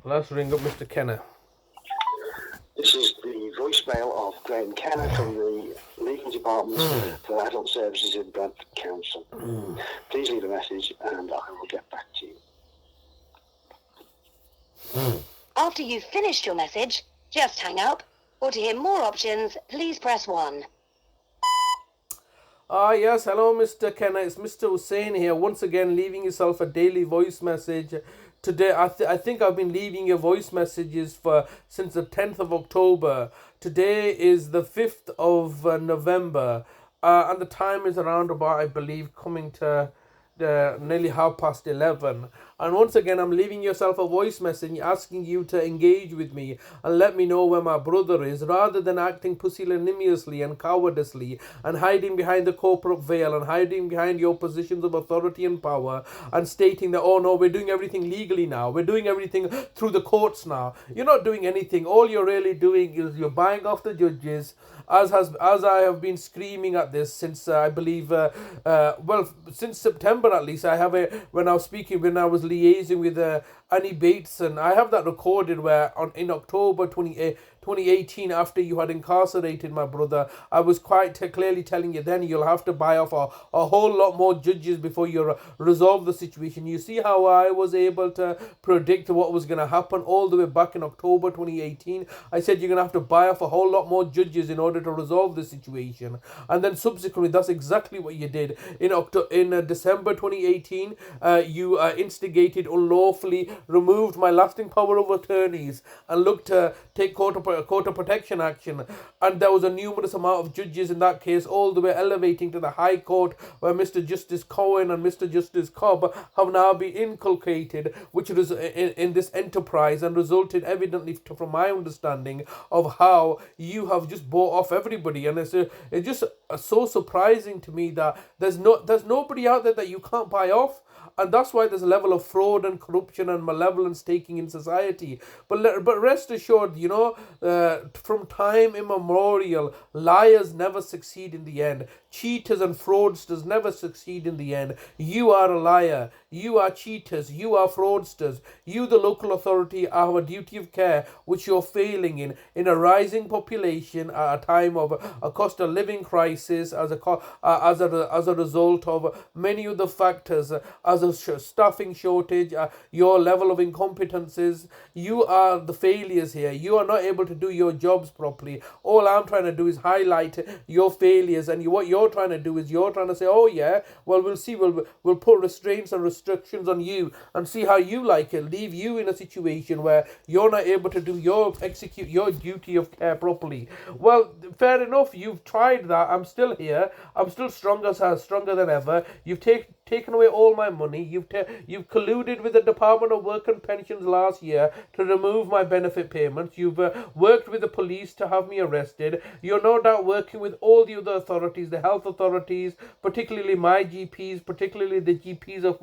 Let's ring up Mr. Kenna. This is the voicemail of Graeme Kenna from the Legal Department for Adult Services in Bradford Council. Please leave a message and I will get back to you. After you've finished your message, just hang up, or to hear more options, please press 1. Yes, hello Mr. Kenna, it's Mr. Hussain here, once again leaving yourself a daily voice message. Today, I think I've been leaving your voice messages since the 10th of October. Today is the 5th of November, and the time is around about, I believe, coming to nearly 11:30. And once again, I'm leaving yourself a voice message asking you to engage with me and let me know where my brother is, rather than acting pusillanimously and cowardice and hiding behind the corporate veil and hiding behind your positions of authority and power and stating that, oh no, we're doing everything legally now, we're doing everything through the courts now. You're not doing anything. All you're really doing is you're buying off the judges, as I have been screaming at this since I believe since September at least. When I was liaising with Annie Bateson, I have that recorded where in October 2018, after you had incarcerated my brother, I was quite clearly telling you then you'll have to buy off a whole lot more judges before you resolve the situation. You see how I was able to predict what was going to happen all the way back in October 2018. I said you're going to have to buy off a whole lot more judges in order to resolve the situation. And then subsequently, that's exactly what you did. In December 2018, you instigated, unlawfully removed my lasting power of attorneys and looked to take court of protection action, and there was a numerous amount of judges in that case, all the way elevating to the High Court, where Mr. Justice Cohen and Mr. Justice Cobb have now been inculcated, which is in this enterprise, and resulted evidently, from my understanding, of how you have just bought off everybody. And it's just so surprising to me that there's nobody out there that you can't buy off. And that's why there's a level of fraud and corruption and malevolence taking in society. But rest assured, from time immemorial, liars never succeed in the end. Cheaters and fraudsters never succeed in the end. You are a liar. You are cheaters. You are fraudsters. You, the local authority, have a duty of care which you're failing in a rising population at a time of a cost of living crisis, as a result of many of the factors, as a staffing shortage, your level of incompetences. You are the failures here. You are not able to do your jobs properly. All I'm trying to do is highlight your failures, and what you're trying to do is you're trying to say, oh yeah, well, we'll see, we'll put restraints and restrictions on you and see how you like it, leave you in a situation where you're not able to execute your duty of care properly. Well, fair enough, you've tried that. I'm still here. I'm still stronger than ever. You've taken away all my money. You've colluded with the Department of Work and Pensions last year to remove my benefit payments. You've worked with the police to have me arrested. You're no doubt working with all the other authorities, the health authorities, particularly my GPs, particularly the GPs of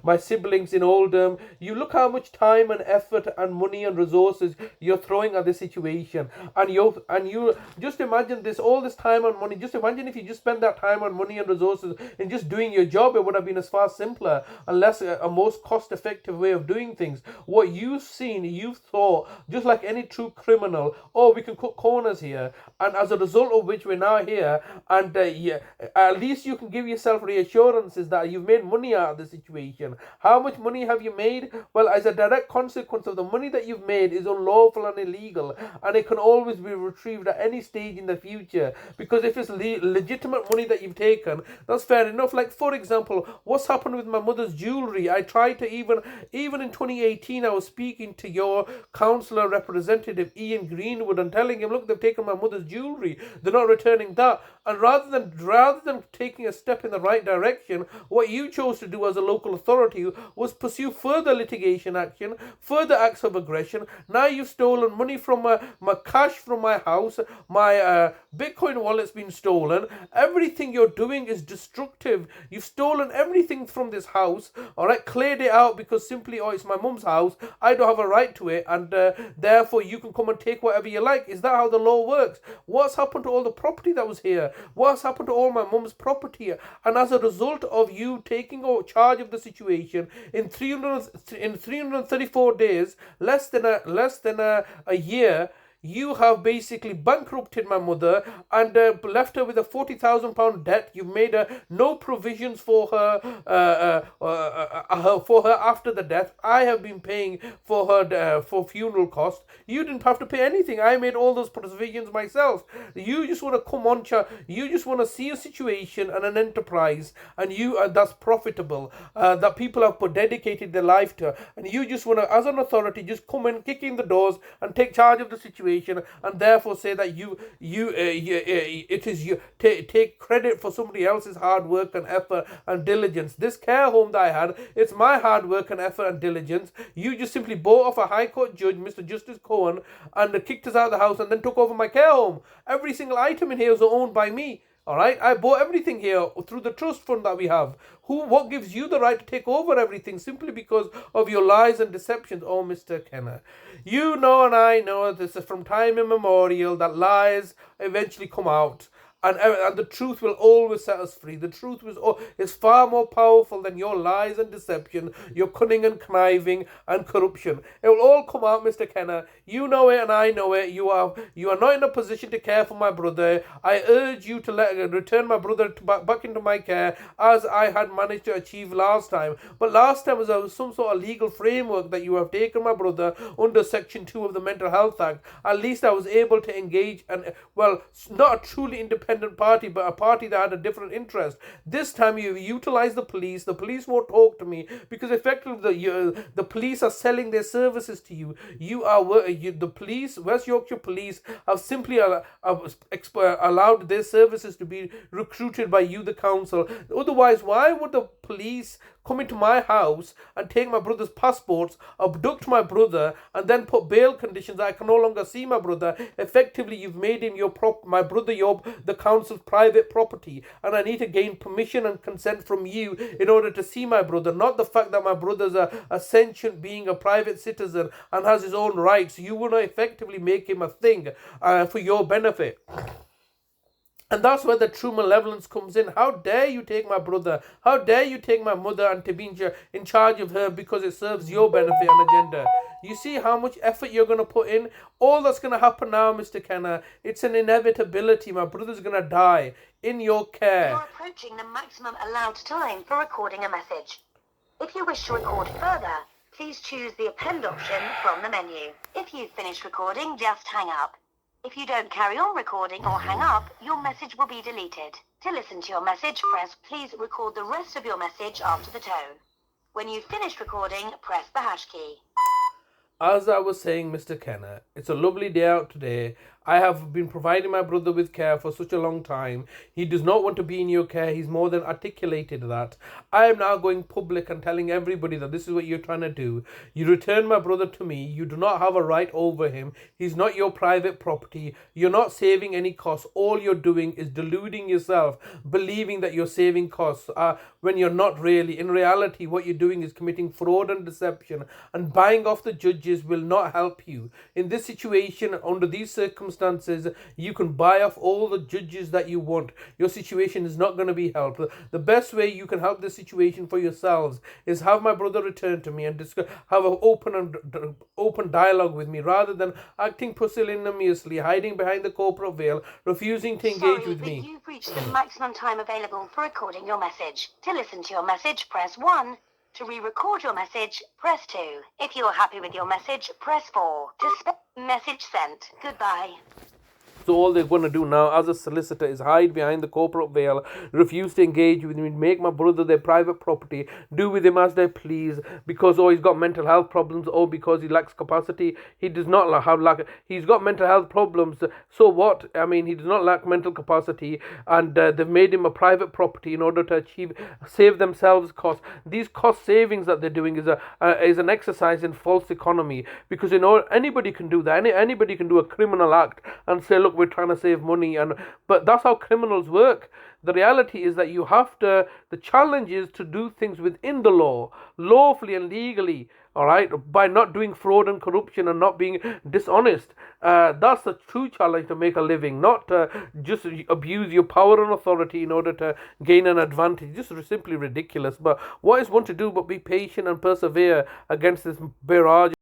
my siblings in Oldham. You look how much time and effort and money and resources you're throwing at this situation, and you just imagine all this time and money. Just imagine if you just spent that time and money and resources in just doing your job. It would have been as far simpler and less a most cost-effective way of doing things. What you've thought, just like any true criminal, oh, we can cut corners here, and as a result of which we're now here, and at least you can give yourself reassurances that you've made money out of the situation. How much money have you made? Well, as a direct consequence of the money that you've made is unlawful and illegal, and it can always be retrieved at any stage in the future, because if it's legitimate money that you've taken, that's fair enough. Like, for example, what's happened with my mother's jewellery? I tried to even in 2018, I was speaking to your councillor representative, Ian Greenwood, and telling him, look, they've taken my mother's jewellery. They're not returning that. And rather than taking a step in the right direction, what you chose to do as a local authority was pursue further litigation action, further acts of aggression. Now you've stolen money from my cash from my house. My Bitcoin wallet's been stolen. Everything you're doing is destructive. You've stolen everything from this house, all right, cleared it out because simply, oh, it's my mum's house, I don't have a right to it, and therefore you can come and take whatever you like. Is that how the law works? What's happened to all the property that was here? What's happened to all my mum's property? And as a result of you taking charge of the situation in 334 days, less than a year, you have basically bankrupted my mother and left her with a £40,000 debt. You've made no provisions for her after the death. I have been paying for her for funeral costs. You didn't have to pay anything. I made all those provisions myself. You just want to come on, you just want to see a situation and an enterprise, and that's profitable, that people have dedicated their life to, and you just want to, as an authority, just come in, kick in the doors, and take charge of the situation. And therefore say that take credit for somebody else's hard work and effort and diligence. This care home that I had, it's my hard work and effort and diligence. You just simply bought off a High Court judge, Mr. Justice Cohen, and kicked us out of the house and then took over my care home. Every single item in here is owned by me. All right, I bought everything here through the trust fund that we have. What gives you the right to take over everything simply because of your lies and deceptions? Oh, Mr. Kenna, you know and I know this is from time immemorial that lies eventually come out. And the truth will always set us free. The truth is far more powerful than your lies and deception, your cunning and conniving and corruption. It will all come out, Mr. Kenna. You know it and I know it. You are not in a position to care for my brother. I urge you to return my brother back into my care, as I had managed to achieve last time. But last time was some sort of legal framework that you have taken my brother under Section 2 of the Mental Health Act. At least I was able to engage, and well, not a truly independent party, but a party that had a different interest. This time you utilize the police. The police won't talk to me because effectively the police are selling their services to you. The police, West Yorkshire Police, have simply allowed their services to be recruited by you, the council. Otherwise, why would the police come into my house and take my brother's passports, abduct my brother, and then put bail conditions that I can no longer see my brother? Effectively, you've made him my brother, the council's private property, and I need to gain permission and consent from you in order to see my brother, not the fact that my brother's a sentient being, a private citizen, and has his own rights. You want to effectively make him a thing for your benefit. And that's where the true malevolence comes in. How dare you take my brother? How dare you take my mother and to be in charge of her because it serves your benefit and agenda? You see how much effort you're going to put in? All that's going to happen now, Mr. Kenna, it's an inevitability. My brother's going to die in your care. You're approaching the maximum allowed time for recording a message. If you wish to record further, please choose the append option from the menu. If you've finished recording, just hang up. If you don't carry on recording or hang up, your message will be deleted. To listen to your message, please record the rest of your message after the tone. When you've finished recording, press the hash key. As I was saying, Mr. Kenna, it's a lovely day out today. I have been providing my brother with care for such a long time. He does not want to be in your care. He's more than articulated that. I am now going public and telling everybody that this is what you're trying to do. You return my brother to me. You do not have a right over him. He's not your private property. You're not saving any costs. All you're doing is deluding yourself, believing that you're saving costs when you're not really. In reality, what you're doing is committing fraud and deception, and buying off the judges will not help you. In this situation, under these circumstances, you can buy off all the judges that you want. Your situation is not going to be helped. The best way you can help this situation for yourselves is have my brother return to me and have an open dialogue with me, rather than acting pusillanimously, hiding behind the corporate veil, refusing to engage with me. You've reached the maximum time available for recording your message. To listen to your message, press 1. To re-record your message, press 2. If you are happy with your message, press 4. To message sent. Goodbye. So all they're going to do now as a solicitor is hide behind the corporate veil, refuse to engage with me, make my brother their private property, do with him as they please, because he's got mental health problems, or because he lacks capacity. He does not have he's got mental health problems. So what? I mean, he does not lack mental capacity, and they've made him a private property in order to save themselves costs. These cost savings that they're doing is an exercise in false economy, because anybody can do that. Anybody can do a criminal act and say, look, look, we're trying to save money, but that's how criminals work. The reality is that you have to, the challenge is to do things within the law, lawfully and legally, all right, by not doing fraud and corruption and not being dishonest. That's the true challenge, to make a living, not just abuse your power and authority in order to gain an advantage. Just simply ridiculous. But what is one to do but be patient and persevere against this barrage